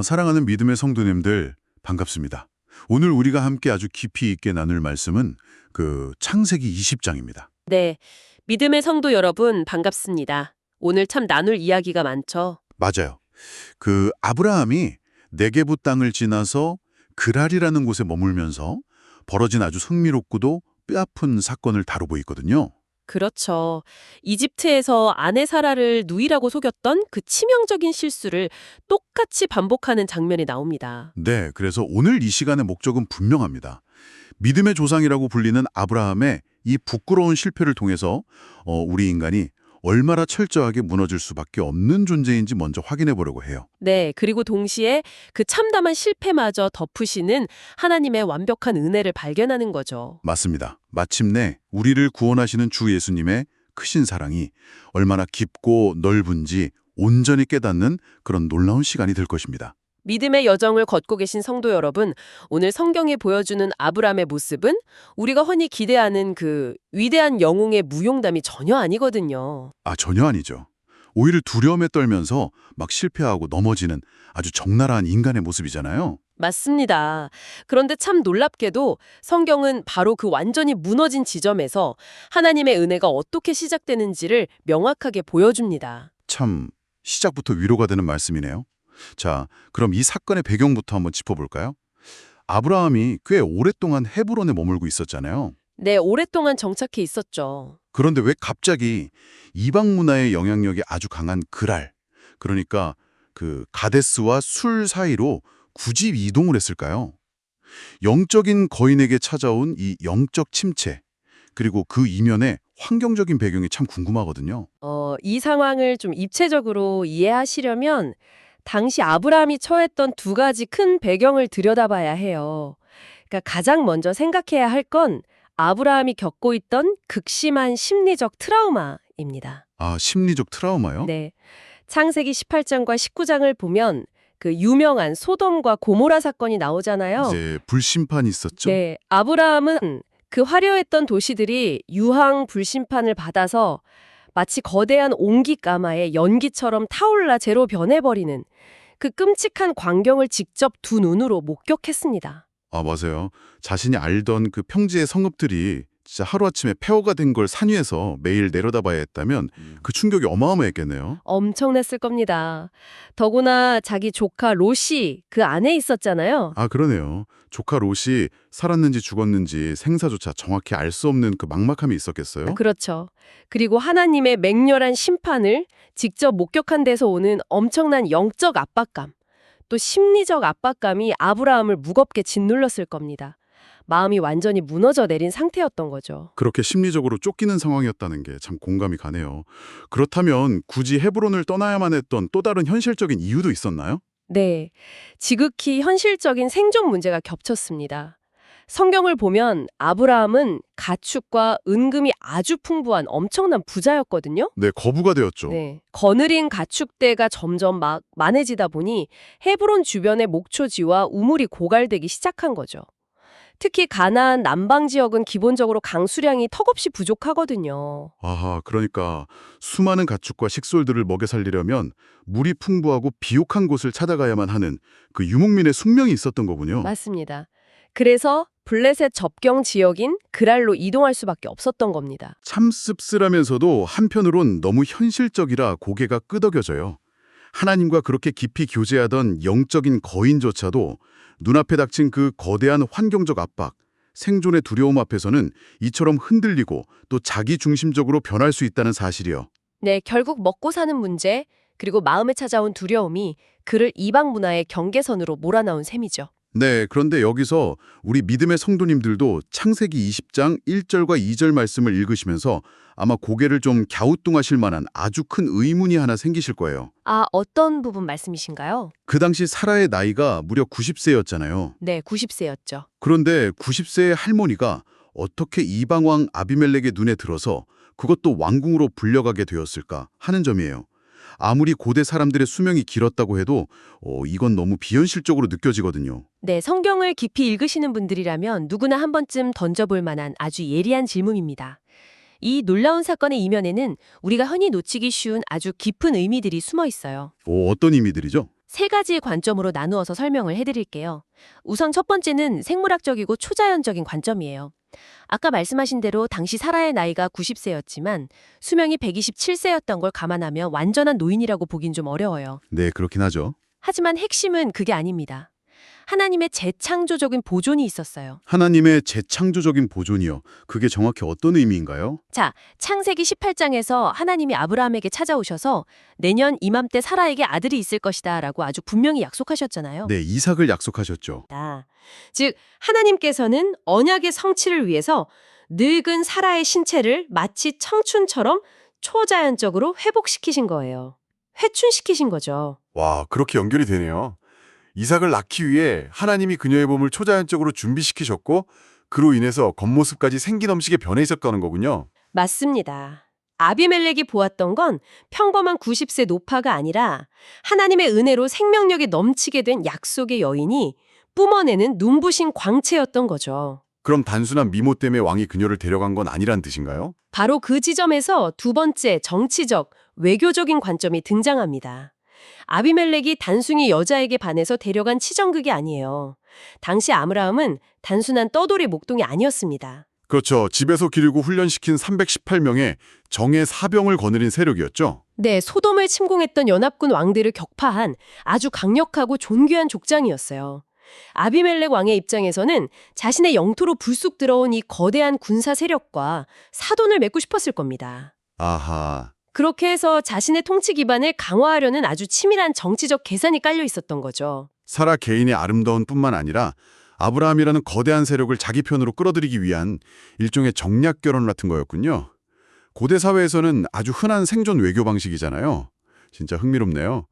사랑하는 믿음의 성도님들, 반갑습니다. 오늘 우리가 함께 아주 깊이 있게 나눌 말씀은 창세기 20장입니다. 네, 믿음의 성도 여러분 반갑습니다. 오늘 참 나눌 이야기가 많죠. 맞아요. 아브라함이 네게부 땅을 지나서 그랄이라는 곳에 머물면서 벌어진 아주 흥미롭고도 뼈아픈 사건을 다루고 있거든요. 그렇죠. 이집트에서 아내 사라를 누이라고 속였던 그 치명적인 실수를 똑같이 반복하는 장면이 나옵니다. 네, 그래서 오늘 이 시간의 목적은 분명합니다. 믿음의 조상이라고 불리는 아브라함의 이 부끄러운 실패를 통해서 우리 인간이 얼마나 철저하게 무너질 수밖에 없는 존재인지 먼저 확인해 보려고 해요. 네, 그리고 동시에 그 참담한 실패마저 덮으시는 하나님의 완벽한 은혜를 발견하는 거죠. 맞습니다. 마침내 우리를 구원하시는 주 예수님의 크신 사랑이 얼마나 깊고 넓은지 온전히 깨닫는 그런 놀라운 시간이 될 것입니다. 믿음의 여정을 걷고 계신 성도 여러분, 오늘 성경이 보여주는 아브라함의 모습은 우리가 흔히 기대하는 그 위대한 영웅의 무용담이 전혀 아니거든요. 전혀 아니죠. 오히려 두려움에 떨면서 막 실패하고 넘어지는 아주 적나라한 인간의 모습이잖아요. 맞습니다. 그런데 참 놀랍게도 성경은 바로 그 완전히 무너진 지점에서 하나님의 은혜가 어떻게 시작되는지를 명확하게 보여줍니다. 참 시작부터 위로가 되는 말씀이네요. 자, 그럼 이 사건의 배경부터 한번 짚어볼까요? 아브라함이 꽤 오랫동안 헤브론에 머물고 있었잖아요. 네, 오랫동안 정착해 있었죠. 그런데 왜 갑자기 이방 문화의 영향력이 아주 강한 그랄, 그러니까 가데스와 술 사이로 굳이 이동을 했을까요? 영적인 거인에게 찾아온 이 영적 침체, 그리고 그 이면의 환경적인 배경이 참 궁금하거든요. 이 상황을 좀 입체적으로 이해하시려면 당시 아브라함이 처했던 두 가지 큰 배경을 들여다봐야 해요. 그러니까 가장 먼저 생각해야 할 건 아브라함이 겪고 있던 극심한 심리적 트라우마입니다. 심리적 트라우마요? 네. 창세기 18장과 19장을 보면 그 유명한 소돔과 고모라 사건이 나오잖아요. 이제 불심판이 있었죠? 네. 아브라함은 그 화려했던 도시들이 유황 불심판을 받아서 마치 거대한 옹기까마의 연기처럼 타올라 재로 변해버리는 그 끔찍한 광경을 직접 두 눈으로 목격했습니다. 맞아요. 자신이 알던 그 평지의 성읍들이 진짜 하루아침에 폐허가 된 걸 산 위에서 매일 내려다봐야 했다면 그 충격이 어마어마했겠네요. 엄청났을 겁니다. 더구나 자기 조카 롯이 그 안에 있었잖아요. 그러네요. 조카 롯이 살았는지 죽었는지 생사조차 정확히 알 수 없는 그 막막함이 있었겠어요? 그렇죠. 그리고 하나님의 맹렬한 심판을 직접 목격한 데서 오는 엄청난 영적 압박감, 또 심리적 압박감이 아브라함을 무겁게 짓눌렀을 겁니다. 마음이 완전히 무너져 내린 상태였던 거죠. 그렇게 심리적으로 쫓기는 상황이었다는 게 참 공감이 가네요. 그렇다면 굳이 헤브론을 떠나야만 했던 또 다른 현실적인 이유도 있었나요? 네, 지극히 현실적인 생존 문제가 겹쳤습니다. 성경을 보면 아브라함은 가축과 은금이 아주 풍부한 엄청난 부자였거든요. 네, 거부가 되었죠. 네, 거느린 가축대가 점점 막 많아지다 보니 헤브론 주변의 목초지와 우물이 고갈되기 시작한 거죠. 특히 가나안 남방 지역은 기본적으로 강수량이 턱없이 부족하거든요. 그러니까 수많은 가축과 식솔들을 먹여 살리려면 물이 풍부하고 비옥한 곳을 찾아가야만 하는 그 유목민의 숙명이 있었던 거군요. 맞습니다. 그래서 블레셋 접경 지역인 그랄로 이동할 수밖에 없었던 겁니다. 참 씁쓸하면서도 한편으론 너무 현실적이라 고개가 끄덕여져요. 하나님과 그렇게 깊이 교제하던 영적인 거인조차도 눈앞에 닥친 그 거대한 환경적 압박, 생존의 두려움 앞에서는 이처럼 흔들리고 또 자기 중심적으로 변할 수 있다는 사실이요. 네, 결국 먹고 사는 문제, 그리고 마음에 찾아온 두려움이 그를 이방 문화의 경계선으로 몰아넣은 셈이죠. 네, 그런데 여기서 우리 믿음의 성도님들도 창세기 20장 1절과 2절 말씀을 읽으시면서 아마 고개를 좀 갸우뚱하실 만한 아주 큰 의문이 하나 생기실 거예요. 어떤 부분 말씀이신가요? 그 당시 사라의 나이가 무려 90세였잖아요. 네, 90세였죠. 그런데 90세의 할머니가 어떻게 이방왕 아비멜렉의 눈에 들어서 그것도 왕궁으로 불려가게 되었을까 하는 점이에요. 아무리 고대 사람들의 수명이 길었다고 해도 이건 너무 비현실적으로 느껴지거든요. 네, 성경을 깊이 읽으시는 분들이라면 누구나 한 번쯤 던져볼 만한 아주 예리한 질문입니다. 이 놀라운 사건의 이면에는 우리가 흔히 놓치기 쉬운 아주 깊은 의미들이 숨어 있어요. 어떤 의미들이죠? 세 가지의 관점으로 나누어서 설명을 해드릴게요. 우선 첫 번째는 생물학적이고 초자연적인 관점이에요. 아까 말씀하신 대로 당시 사라의 나이가 90세였지만 수명이 127세였던 걸 감안하면 완전한 노인이라고 보긴 좀 어려워요. 네, 그렇긴 하죠. 하지만 핵심은 그게 아닙니다. 하나님의 재창조적인 보존이 있었어요. 하나님의 재창조적인 보존이요. 그게 정확히 어떤 의미인가요? 자, 창세기 18장에서 하나님이 아브라함에게 찾아오셔서 내년 이맘때 사라에게 아들이 있을 것이다 라고 아주 분명히 약속하셨잖아요. 네, 이삭을 약속하셨죠. 즉 하나님께서는 언약의 성취를 위해서 늙은 사라의 신체를 마치 청춘처럼 초자연적으로 회복시키신 거예요. 회춘시키신 거죠. 와, 그렇게 연결이 되네요. 이삭을 낳기 위해 하나님이 그녀의 몸을 초자연적으로 준비시키셨고 그로 인해서 겉모습까지 생기 넘치게 변해 있었다는 거군요. 맞습니다. 아비멜렉이 보았던 건 평범한 90세 노파가 아니라 하나님의 은혜로 생명력이 넘치게 된 약속의 여인이 뿜어내는 눈부신 광채였던 거죠. 그럼 단순한 미모 때문에 왕이 그녀를 데려간 건 아니란 뜻인가요? 바로 그 지점에서 두 번째 정치적, 외교적인 관점이 등장합니다. 아비멜렉이 단순히 여자에게 반해서 데려간 치정극이 아니에요. 당시 아브라함은 단순한 떠돌이 목동이 아니었습니다. 그렇죠. 집에서 기르고 훈련시킨 318명의 정예 사병을 거느린 세력이었죠. 네, 소돔을 침공했던 연합군 왕들을 격파한 아주 강력하고 존귀한 족장이었어요. 아비멜렉 왕의 입장에서는 자신의 영토로 불쑥 들어온 이 거대한 군사 세력과 사돈을 맺고 싶었을 겁니다. 아하. 그렇게 해서 자신의 통치 기반을 강화하려는 아주 치밀한 정치적 계산이 깔려 있었던 거죠. 사라 개인의 아름다운 뿐만 아니라 아브라함이라는 거대한 세력을 자기 편으로 끌어들이기 위한 일종의 정략 결혼 같은 거였군요. 고대 사회에서는 아주 흔한 생존 외교 방식이잖아요. 진짜 흥미롭네요.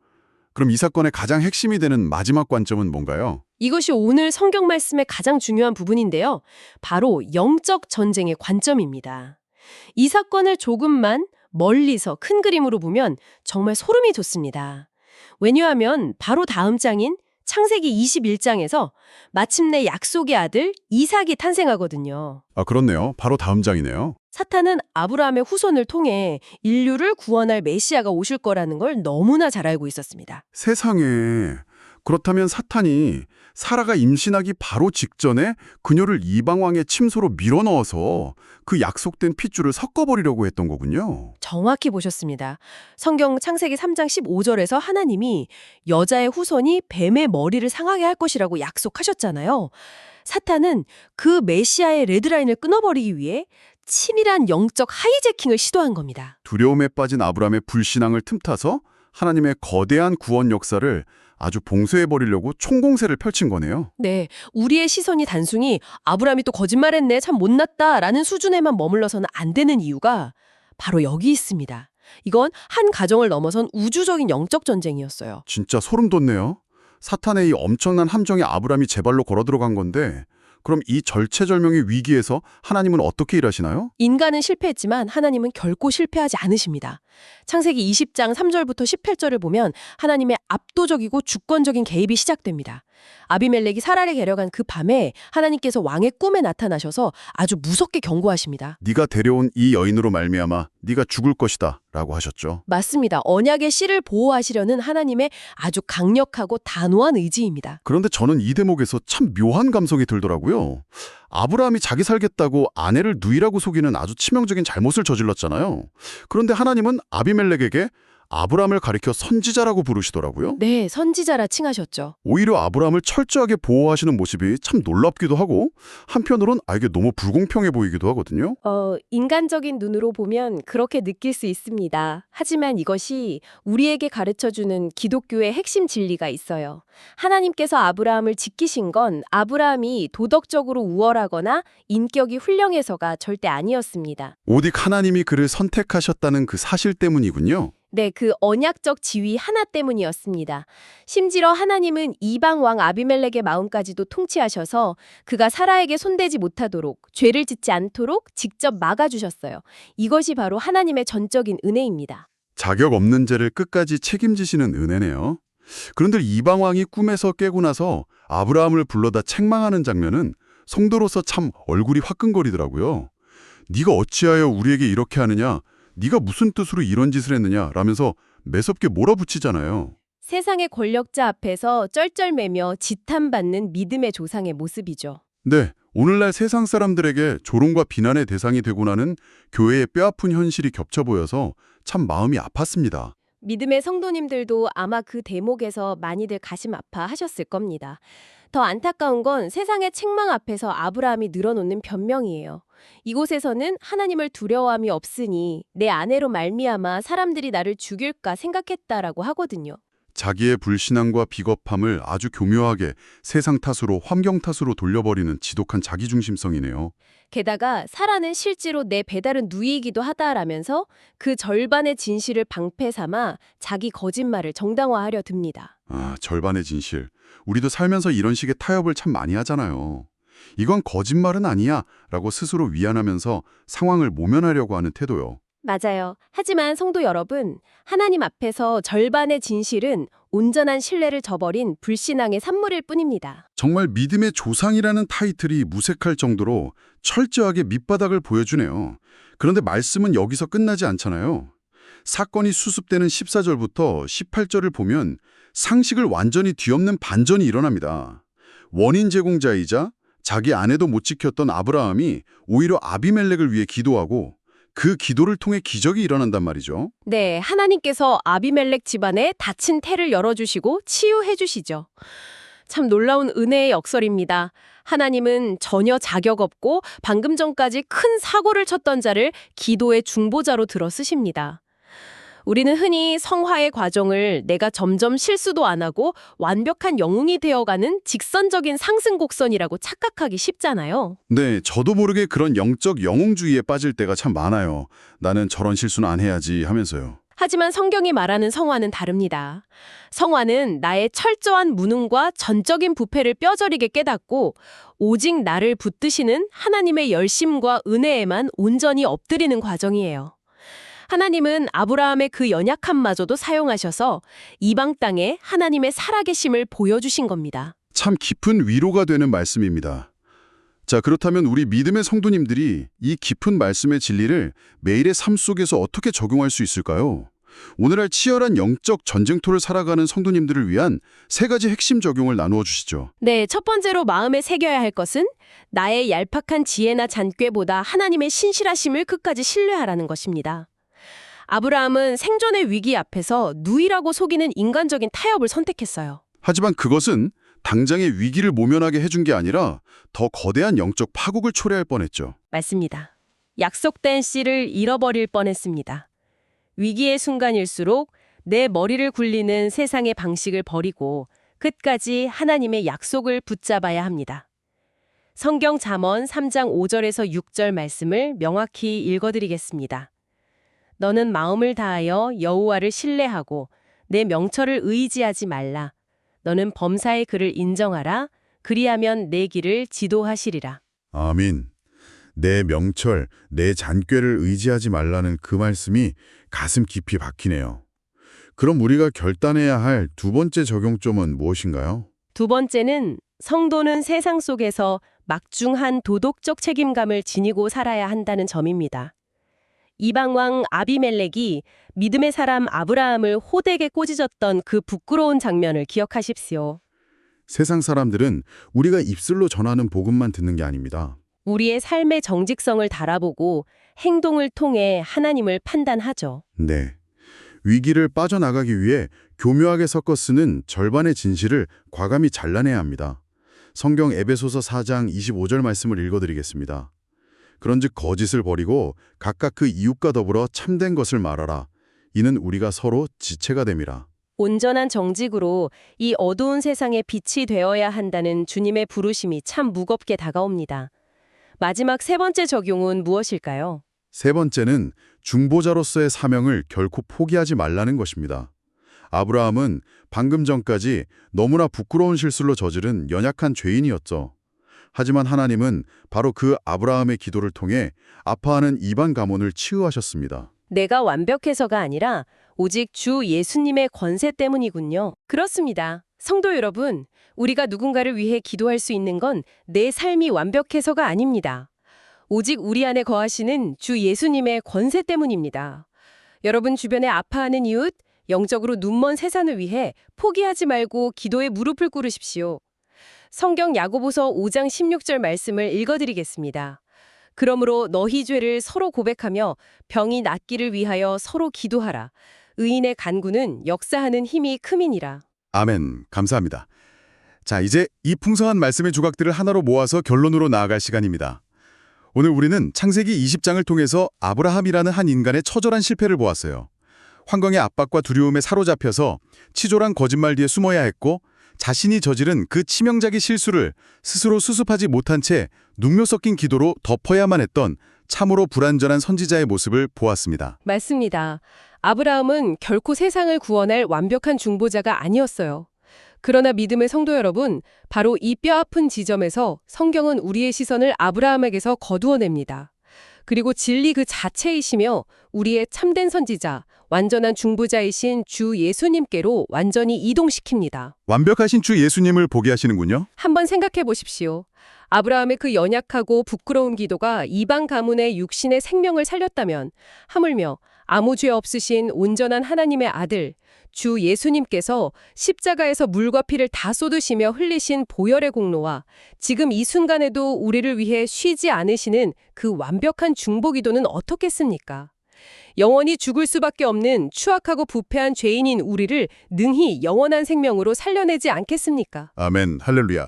그럼 이 사건의 가장 핵심이 되는 마지막 관점은 뭔가요? 이것이 오늘 성경 말씀의 가장 중요한 부분인데요. 바로 영적 전쟁의 관점입니다. 이 사건을 조금만 멀리서 큰 그림으로 보면 정말 소름이 돋습니다. 왜냐하면 바로 다음 장인 창세기 21장에서 마침내 약속의 아들 이삭이 탄생하거든요. 아, 그렇네요. 바로 다음 장이네요. 사탄은 아브라함의 후손을 통해 인류를 구원할 메시아가 오실 거라는 걸 너무나 잘 알고 있었습니다. 세상에. 그렇다면 사탄이 사라가 임신하기 바로 직전에 그녀를 이방왕의 침소로 밀어넣어서 그 약속된 핏줄을 섞어버리려고 했던 거군요. 정확히 보셨습니다. 성경 창세기 3장 15절에서 하나님이 여자의 후손이 뱀의 머리를 상하게 할 것이라고 약속하셨잖아요. 사탄은 그 메시아의 레드라인을 끊어버리기 위해 치밀한 영적 하이제킹을 시도한 겁니다. 두려움에 빠진 아브라함의 불신앙을 틈타서 하나님의 거대한 구원 역사를 아주 봉쇄해버리려고 총공세를 펼친 거네요. 네, 우리의 시선이 단순히 아브라함이 또 거짓말했네, 참 못났다 라는 수준에만 머물러서는 안 되는 이유가 바로 여기 있습니다. 이건 한 가정을 넘어선 우주적인 영적 전쟁이었어요. 진짜 소름 돋네요. 사탄의 이 엄청난 함정에 아브라함이 제발로 걸어 들어간 건데 그럼 이 절체절명의 위기에서 하나님은 어떻게 일하시나요? 인간은 실패했지만 하나님은 결코 실패하지 않으십니다. 창세기 20장 3절부터 18절을 보면 하나님의 압도적이고 주권적인 개입이 시작됩니다. 아비멜렉이 사라를 데려간 그 밤에 하나님께서 왕의 꿈에 나타나셔서 아주 무섭게 경고하십니다. 네가 데려온 이 여인으로 말미암아 네가 죽을 것이다 라고 하셨죠. 맞습니다. 언약의 씨를 보호하시려는 하나님의 아주 강력하고 단호한 의지입니다. 그런데 저는 이 대목에서 참 묘한 감성이 들더라고요. 아브라함이 자기 살겠다고 아내를 누이라고 속이는 아주 치명적인 잘못을 저질렀잖아요. 그런데 하나님은 아비멜렉에게 아브라함을 가리켜 선지자라고 부르시더라고요. 네, 선지자라 칭하셨죠. 오히려 아브라함을 철저하게 보호하시는 모습이 참 놀랍기도 하고 한편으론 이게 너무 불공평해 보이기도 하거든요. 인간적인 눈으로 보면 그렇게 느낄 수 있습니다. 하지만 이것이 우리에게 가르쳐주는 기독교의 핵심 진리가 있어요. 하나님께서 아브라함을 지키신 건 아브라함이 도덕적으로 우월하거나 인격이 훌륭해서가 절대 아니었습니다. 오직 하나님이 그를 선택하셨다는 그 사실 때문이군요. 네, 그 언약적 지위 하나 때문이었습니다. 심지어 하나님은 이방 왕 아비멜렉의 마음까지도 통치하셔서 그가 사라에게 손대지 못하도록, 죄를 짓지 않도록 직접 막아주셨어요. 이것이 바로 하나님의 전적인 은혜입니다. 자격 없는 죄를 끝까지 책임지시는 은혜네요. 그런데 이방왕이 꿈에서 깨고 나서 아브라함을 불러다 책망하는 장면은 성도로서 참 얼굴이 화끈거리더라고요. 네가 어찌하여 우리에게 이렇게 하느냐? 네가 무슨 뜻으로 이런 짓을 했느냐? 라면서 매섭게 몰아붙이잖아요. 세상의 권력자 앞에서 쩔쩔매며 지탄받는 믿음의 조상의 모습이죠. 네, 오늘날 세상 사람들에게 조롱과 비난의 대상이 되고 나는 교회의 뼈아픈 현실이 겹쳐 보여서 참 마음이 아팠습니다. 믿음의 성도님들도 아마 그 대목에서 많이들 가슴 아파하셨을 겁니다. 더 안타까운 건 세상의 책망 앞에서 아브라함이 늘어놓는 변명이에요. 이곳에서는 하나님을 두려워함이 없으니 내 아내로 말미암아 사람들이 나를 죽일까 생각했다라고 하거든요. 자기의 불신앙과 비겁함을 아주 교묘하게 세상 탓으로 환경 탓으로 돌려버리는 지독한 자기중심성이네요. 게다가 사라는 실제로 내 배달은 누이이기도 하다라면서 그 절반의 진실을 방패 삼아 자기 거짓말을 정당화하려 듭니다. 아, 절반의 진실. 우리도 살면서 이런 식의 타협을 참 많이 하잖아요. 이건 거짓말은 아니야 라고 스스로 위안하면서 상황을 모면하려고 하는 태도요. 맞아요. 하지만 성도 여러분, 하나님 앞에서 절반의 진실은 온전한 신뢰를 저버린 불신앙의 산물일 뿐입니다. 정말 믿음의 조상이라는 타이틀이 무색할 정도로 철저하게 밑바닥을 보여주네요. 그런데 말씀은 여기서 끝나지 않잖아요. 사건이 수습되는 14절부터 18절을 보면 상식을 완전히 뒤엎는 반전이 일어납니다. 원인 제공자이자 자기 아내도 못 지켰던 아브라함이 오히려 아비멜렉을 위해 기도하고 그 기도를 통해 기적이 일어난단 말이죠. 네, 하나님께서 아비멜렉 집안에 닫힌 태를 열어주시고 치유해 주시죠. 참 놀라운 은혜의 역설입니다. 하나님은 전혀 자격 없고 방금 전까지 큰 사고를 쳤던 자를 기도의 중보자로 들어 쓰십니다. 우리는 흔히 성화의 과정을 내가 점점 실수도 안 하고 완벽한 영웅이 되어가는 직선적인 상승 곡선이라고 착각하기 쉽잖아요. 네, 저도 모르게 그런 영적 영웅주의에 빠질 때가 참 많아요. 나는 저런 실수는 안 해야지 하면서요. 하지만 성경이 말하는 성화는 다릅니다. 성화는 나의 철저한 무능과 전적인 부패를 뼈저리게 깨닫고 오직 나를 붙드시는 하나님의 열심과 은혜에만 온전히 엎드리는 과정이에요. 하나님은 아브라함의 그 연약함마저도 사용하셔서 이방 땅에 하나님의 살아계심을 보여주신 겁니다. 참 깊은 위로가 되는 말씀입니다. 자, 그렇다면 우리 믿음의 성도님들이 이 깊은 말씀의 진리를 매일의 삶 속에서 어떻게 적용할 수 있을까요? 오늘날 치열한 영적 전쟁터를 살아가는 성도님들을 위한 3가지 핵심 적용을 나누어 주시죠. 네, 첫 번째로 마음에 새겨야 할 것은 나의 얄팍한 지혜나 잔꾀보다 하나님의 신실하심을 끝까지 신뢰하라는 것입니다. 아브라함은 생존의 위기 앞에서 누이라고 속이는 인간적인 타협을 선택했어요. 하지만 그것은 당장의 위기를 모면하게 해준 게 아니라 더 거대한 영적 파국을 초래할 뻔했죠. 맞습니다. 약속된 씨를 잃어버릴 뻔했습니다. 위기의 순간일수록 내 머리를 굴리는 세상의 방식을 버리고 끝까지 하나님의 약속을 붙잡아야 합니다. 성경 잠언 3장 5절에서 6절 말씀을 명확히 읽어드리겠습니다. 너는 마음을 다하여 여호와를 신뢰하고 내 명철을 의지하지 말라. 너는 범사의 그를 인정하라. 그리하면 내 길을 지도하시리라. 아민. 내 명철, 내 잔꾀를 의지하지 말라는 그 말씀이 가슴 깊이 박히네요. 그럼 우리가 결단해야 할 2번째 적용점은 무엇인가요? 두 번째는 성도는 세상 속에서 막중한 도덕적 책임감을 지니고 살아야 한다는 점입니다. 이방왕 아비멜렉이 믿음의 사람 아브라함을 호되게 꼬집었던 그 부끄러운 장면을 기억하십시오. 세상 사람들은 우리가 입술로 전하는 복음만 듣는 게 아닙니다. 우리의 삶의 정직성을 달아보고 행동을 통해 하나님을 판단하죠. 네. 위기를 빠져나가기 위해 교묘하게 섞어 쓰는 절반의 진실을 과감히 잘라내야 합니다. 성경 에베소서 4장 25절 말씀을 읽어드리겠습니다. 그런즉 거짓을 버리고 각각 그 이웃과 더불어 참된 것을 말하라. 이는 우리가 서로 지체가 됨이라. 온전한 정직으로 이 어두운 세상의 빛이 되어야 한다는 주님의 부르심이 참 무겁게 다가옵니다. 마지막 3번째 적용은 무엇일까요? 3번째는 중보자로서의 사명을 결코 포기하지 말라는 것입니다. 아브라함은 방금 전까지 너무나 부끄러운 실수로 저지른 연약한 죄인이었죠. 하지만 하나님은 바로 그 아브라함의 기도를 통해 아파하는 이방 가문을 치유하셨습니다. 내가 완벽해서가 아니라 오직 주 예수님의 권세 때문이군요. 그렇습니다. 성도 여러분, 우리가 누군가를 위해 기도할 수 있는 건 내 삶이 완벽해서가 아닙니다. 오직 우리 안에 거하시는 주 예수님의 권세 때문입니다. 여러분 주변에 아파하는 이웃, 영적으로 눈먼 세상을 위해 포기하지 말고 기도에 무릎을 꿇으십시오. 성경 야고보서 5장 16절 말씀을 읽어드리겠습니다. 그러므로 너희 죄를 서로 고백하며 병이 낫기를 위하여 서로 기도하라. 의인의 간구는 역사하는 힘이 큼이니라. 아멘. 감사합니다. 자, 이제 이 풍성한 말씀의 조각들을 하나로 모아서 결론으로 나아갈 시간입니다. 오늘 우리는 창세기 20장을 통해서 아브라함이라는 한 인간의 처절한 실패를 보았어요. 환경의 압박과 두려움에 사로잡혀서 치졸한 거짓말 뒤에 숨어야 했고 자신이 저지른 그 치명적인 실수를 스스로 수습하지 못한 채 눈물 섞인 기도로 덮어야만 했던 참으로 불완전한 선지자의 모습을 보았습니다. 맞습니다. 아브라함은 결코 세상을 구원할 완벽한 중보자가 아니었어요. 그러나 믿음의 성도 여러분, 바로 이 뼈아픈 지점에서 성경은 우리의 시선을 아브라함에게서 거두어냅니다. 그리고 진리 그 자체이시며 우리의 참된 선지자, 완전한 중보자이신 주 예수님께로 완전히 이동시킵니다. 완벽하신 주 예수님을 보게 하시는군요. 한번 생각해 보십시오. 아브라함의 그 연약하고 부끄러운 기도가 이방 가문의 육신의 생명을 살렸다면 하물며 아무 죄 없으신 온전한 하나님의 아들 주 예수님께서 십자가에서 물과 피를 다 쏟으시며 흘리신 보혈의 공로와 지금 이 순간에도 우리를 위해 쉬지 않으시는 그 완벽한 중보기도는 어떻겠습니까? 영원히 죽을 수밖에 없는 추악하고 부패한 죄인인 우리를 능히 영원한 생명으로 살려내지 않겠습니까? 아멘, 할렐루야.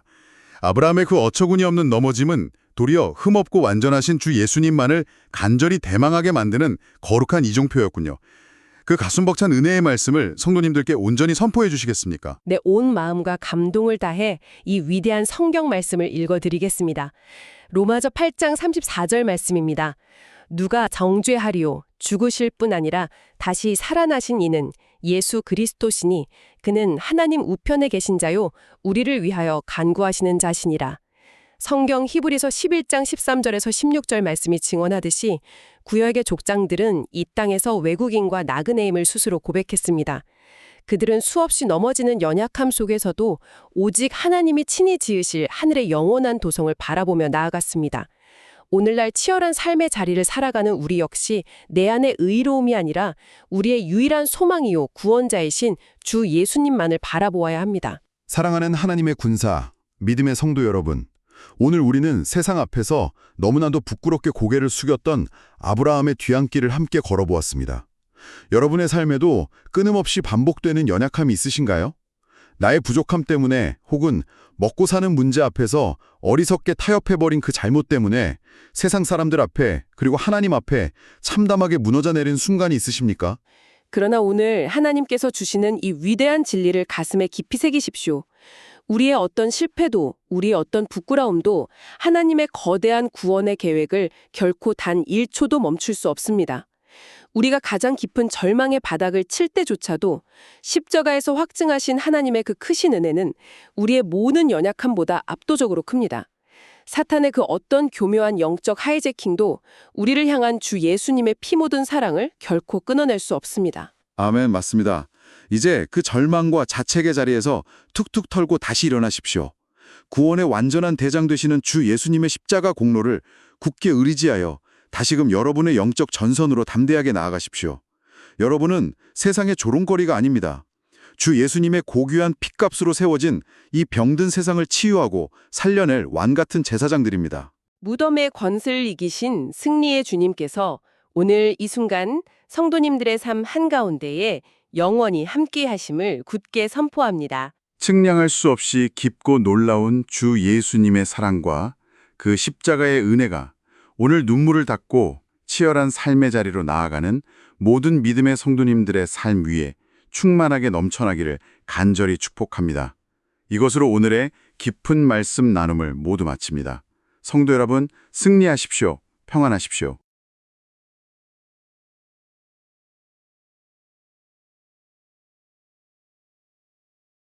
아브라함의 그 어처구니 없는 넘어짐은 도리어 흠없고 완전하신 주 예수님만을 간절히 대망하게 만드는 거룩한 이종표였군요. 그 가슴 벅찬 은혜의 말씀을 성도님들께 온전히 선포해 주시겠습니까? 내 온 마음과 감동을 다해 이 위대한 성경 말씀을 읽어드리겠습니다. 로마서 8장 34절 말씀입니다. 누가 정죄하리요 죽으실 뿐 아니라 다시 살아나신 이는 예수 그리스도시니 그는 하나님 우편에 계신 자요 우리를 위하여 간구하시는 자시니라. 성경 히브리서 11장 13절에서 16절 말씀이 증언하듯이 구약의 족장들은 이 땅에서 외국인과 나그네임을 스스로 고백했습니다. 그들은 수없이 넘어지는 연약함 속에서도 오직 하나님이 친히 지으실 하늘의 영원한 도성을 바라보며 나아갔습니다. 오늘날 치열한 삶의 자리를 살아가는 우리 역시 내 안의 의로움이 아니라 우리의 유일한 소망이요 구원자이신 주 예수님만을 바라보아야 합니다. 사랑하는 하나님의 군사, 믿음의 성도 여러분, 오늘 우리는 세상 앞에서 너무나도 부끄럽게 고개를 숙였던 아브라함의 뒤안길을 함께 걸어보았습니다. 여러분의 삶에도 끊임없이 반복되는 연약함이 있으신가요? 나의 부족함 때문에 혹은 먹고 사는 문제 앞에서 어리석게 타협해버린 그 잘못 때문에 세상 사람들 앞에 그리고 하나님 앞에 참담하게 무너져 내린 순간이 있으십니까? 그러나 오늘 하나님께서 주시는 이 위대한 진리를 가슴에 깊이 새기십시오. 우리의 어떤 실패도, 우리의 어떤 부끄러움도 하나님의 거대한 구원의 계획을 결코 단 1초도 멈출 수 없습니다. 우리가 가장 깊은 절망의 바닥을 칠 때조차도 십자가에서 확증하신 하나님의 그 크신 은혜는 우리의 모든 연약함보다 압도적으로 큽니다. 사탄의 그 어떤 교묘한 영적 하이제킹도 우리를 향한 주 예수님의 피 묻은 사랑을 결코 끊어낼 수 없습니다. 아멘, 맞습니다. 이제 그 절망과 자책의 자리에서 툭툭 털고 다시 일어나십시오. 구원의 완전한 대장 되시는 주 예수님의 십자가 공로를 굳게 의지하여 다시금 여러분의 영적 전선으로 담대하게 나아가십시오. 여러분은 세상의 조롱거리가 아닙니다. 주 예수님의 고귀한 핏값으로 세워진 이 병든 세상을 치유하고 살려낼 완같은 제사장들입니다. 무덤의 권세를 이기신 승리의 주님께서 오늘 이 순간 성도님들의 삶 한가운데에 영원히 함께 하심을 굳게 선포합니다. 측량할 수 없이 깊고 놀라운 주 예수님의 사랑과 그 십자가의 은혜가 오늘 눈물을 닦고 치열한 삶의 자리로 나아가는 모든 믿음의 성도님들의 삶 위에 충만하게 넘쳐나기를 간절히 축복합니다. 이것으로 오늘의 깊은 말씀 나눔을 모두 마칩니다. 성도 여러분, 승리하십시오. 평안하십시오.